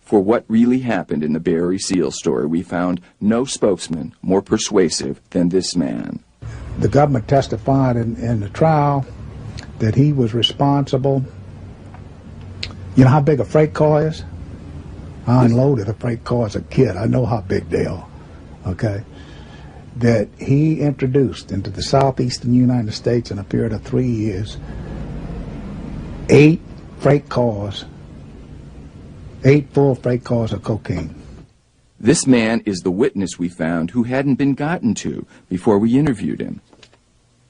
For what really happened in the Barry Seal story, we found no spokesman more persuasive than this man. The government testified in the trial that he was responsible. You know how big a freight car is? I unloaded a freight car as a kid. I know how big they are, okay? That he introduced into the southeastern United States in a period of 3 years 8 freight cars, 8 full freight cars of cocaine. This man is the witness we found who hadn't been gotten to before we interviewed him.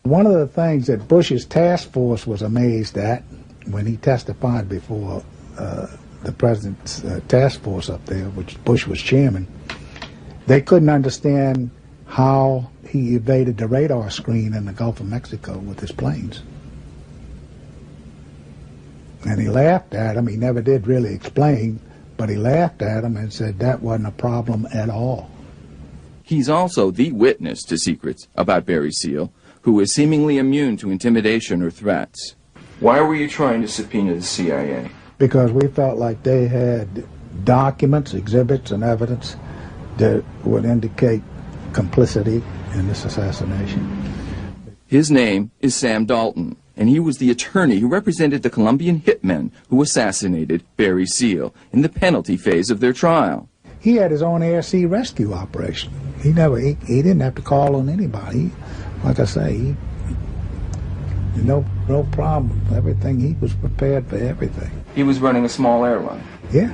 One of the things that Bush's task force was amazed at when he testified before the president's task force up there, which Bush was chairman, they couldn't understand how he evaded the radar screen in the Gulf of Mexico with his planes. And he laughed at him. He never did really explain, but he laughed at him and said that wasn't a problem at all. He's also the witness to secrets about Barry Seal, who is seemingly immune to intimidation or threats. Why were you trying to subpoena the CIA? Because we felt like they had documents, exhibits, and evidence that would indicate complicity in this assassination. His name is Sam Dalton, and he was the attorney who represented the Colombian hitmen who assassinated Barry Seal in the penalty phase of their trial. He had his own air-sea rescue operation. He didn't have to call on anybody. Like I say, no problem. Everything, he was prepared for everything. He was running a small airline. Yeah.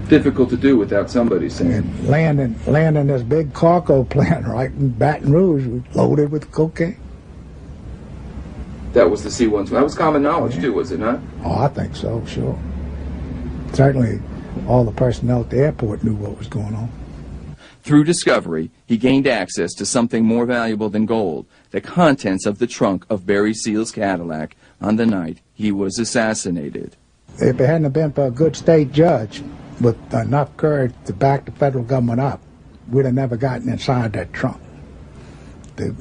Difficult to do without somebody saying. And landing this big cargo plane right in Baton Rouge, loaded with cocaine. That was the C-120. That was common knowledge too, was it not? Oh, I think so, sure. Certainly, all the personnel at the airport knew what was going on. Through discovery, he gained access to something more valuable than gold, the contents of the trunk of Barry Seal's Cadillac on the night he was assassinated. If it hadn't been for a good state judge with enough courage to back the federal government up, we'd have never gotten inside that trunk.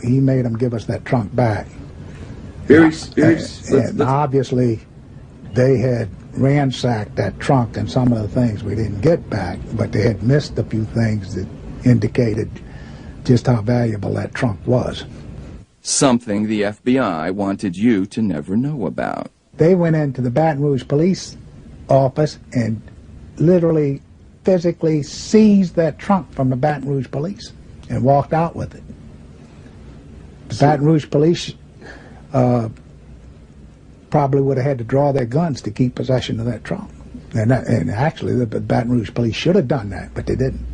He made them give us that trunk back. And obviously, they had ransacked that trunk and some of the things we didn't get back, but they had missed a few things that indicated just how valuable that trunk was. Something the FBI wanted you to never know about. They went into the Baton Rouge police office and literally, physically seized that trunk from the Baton Rouge police and walked out with it. The Baton Rouge police probably would have had to draw their guns to keep possession of that trunk. And actually, the Baton Rouge police should have done that, but they didn't.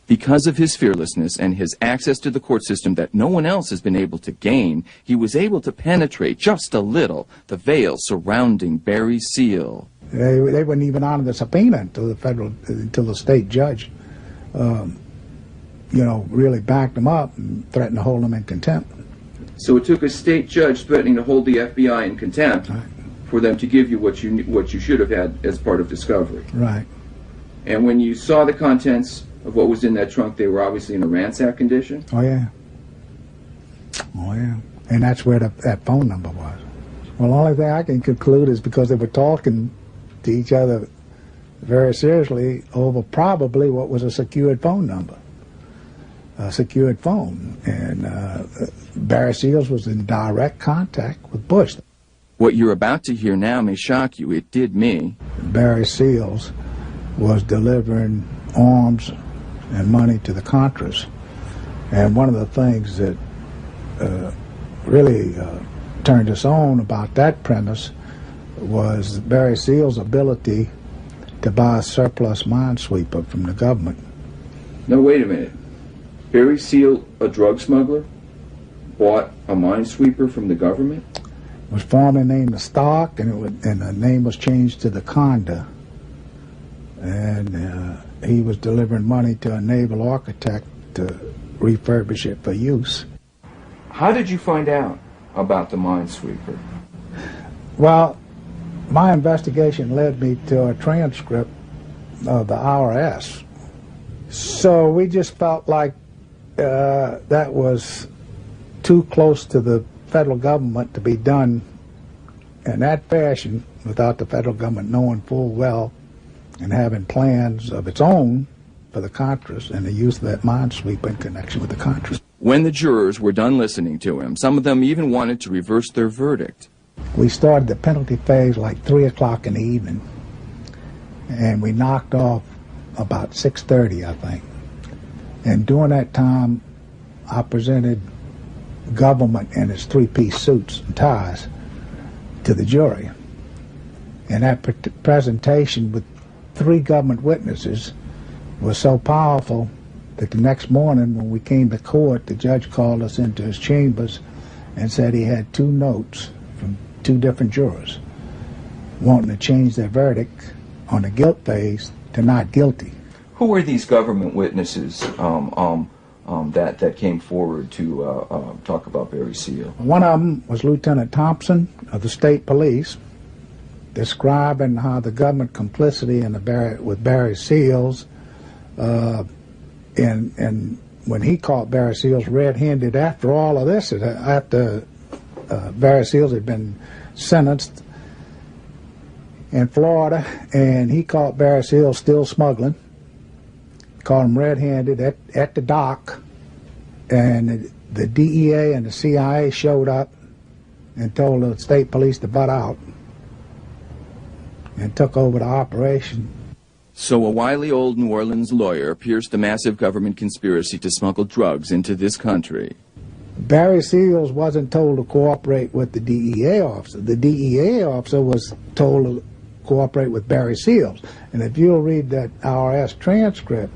Because of his fearlessness and his access to the court system that no one else has been able to gain, he was able to penetrate just a little the veil surrounding Barry Seal. They wouldn't even honor the subpoena until the state judge, really backed them up and threatened to hold them in contempt. So it took a state judge threatening to hold the FBI in contempt for them to give you what you should have had as part of discovery. Right. And when you saw the contents of what was in that trunk, they were obviously in a ransack condition? Oh, yeah. Oh, yeah. And that's where that phone number was. Well, the only thing I can conclude is because they were talking to each other very seriously over probably what was a secured phone number. A secured phone. And Barry Seals was in direct contact with Bush. What you're about to hear now may shock you. It did me. Barry Seals was delivering arms and money to the Contras. And one of the things that really turned us on about that premise was Barry Seals' ability to buy a surplus minesweeper from the government. No, wait a minute. Barry Seal, a drug smuggler, bought a minesweeper from the government? It was formerly named the Stock, and the name was changed to the Conda. And he was delivering money to a naval architect to refurbish it for use. How did you find out about the minesweeper? Well, my investigation led me to a transcript of the IRS. So we just felt like that was too close to the federal government to be done in that fashion, without the federal government knowing full well and having plans of its own for the Contras and the use of that minesweeper in connection with the Contras. When the jurors were done listening to him, some of them even wanted to reverse their verdict. We started the penalty phase like 3 o'clock in the evening, and we knocked off about 6:30, I think. And during that time, I presented government in its three-piece suits and ties to the jury. And that presentation with 3 government witnesses was so powerful that the next morning when we came to court, the judge called us into his chambers and said he had 2 notes from 2 different jurors wanting to change their verdict on the guilt phase to not guilty. Who were these government witnesses that came forward to talk about Barry Seal? One of them was Lieutenant Thompson of the state police, describing how the government complicity in with Barry Seals, and when he caught Barry Seals red-handed after all of this, after Barry Seals had been sentenced in Florida, and he caught Barry Seals still smuggling, caught him red-handed at the dock, and the DEA and the CIA showed up and told the state police to butt out and took over the operation. So a wily old New Orleans lawyer pierced the massive government conspiracy to smuggle drugs into this country. Barry Seals wasn't told to cooperate with the DEA officer. The DEA officer was told to cooperate with Barry Seals. And if you'll read that IRS transcript,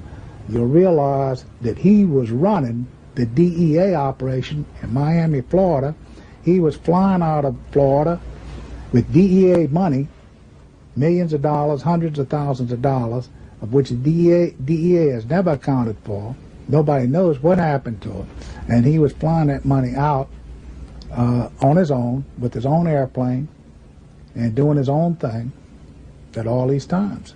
you'll realize that he was running the DEA operation in Miami, Florida. He was flying out of Florida with DEA money, millions of dollars, hundreds of thousands of dollars, of which the DEA has never accounted for. Nobody knows what happened to him. And he was flying that money out on his own, with his own airplane, and doing his own thing at all these times.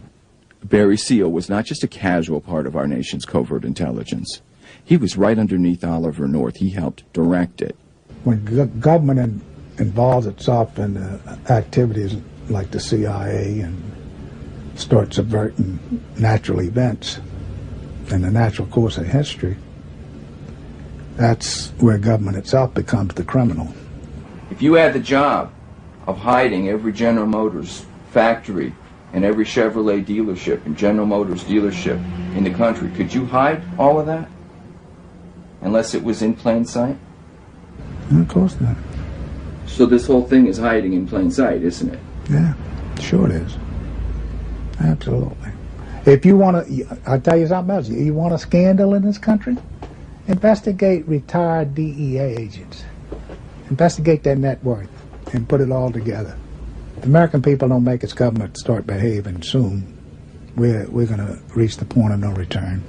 Barry Seal was not just a casual part of our nation's covert intelligence. He was right underneath Oliver North. He helped direct it. When government involves itself in activities like the CIA and start subverting natural events in the natural course of history, that's where government itself becomes the criminal. If you had the job of hiding every General Motors factory and every Chevrolet dealership and General Motors dealership in the country, could you hide all of that? Unless it was in plain sight? Of course not. So this whole thing is hiding in plain sight, isn't it? Yeah, sure it is. Absolutely. If you want to, I'll tell you something else. You want a scandal in this country? Investigate retired DEA agents. Investigate their net worth and put it all together. If the American people don't make its government start behaving soon, we're going to reach the point of no return.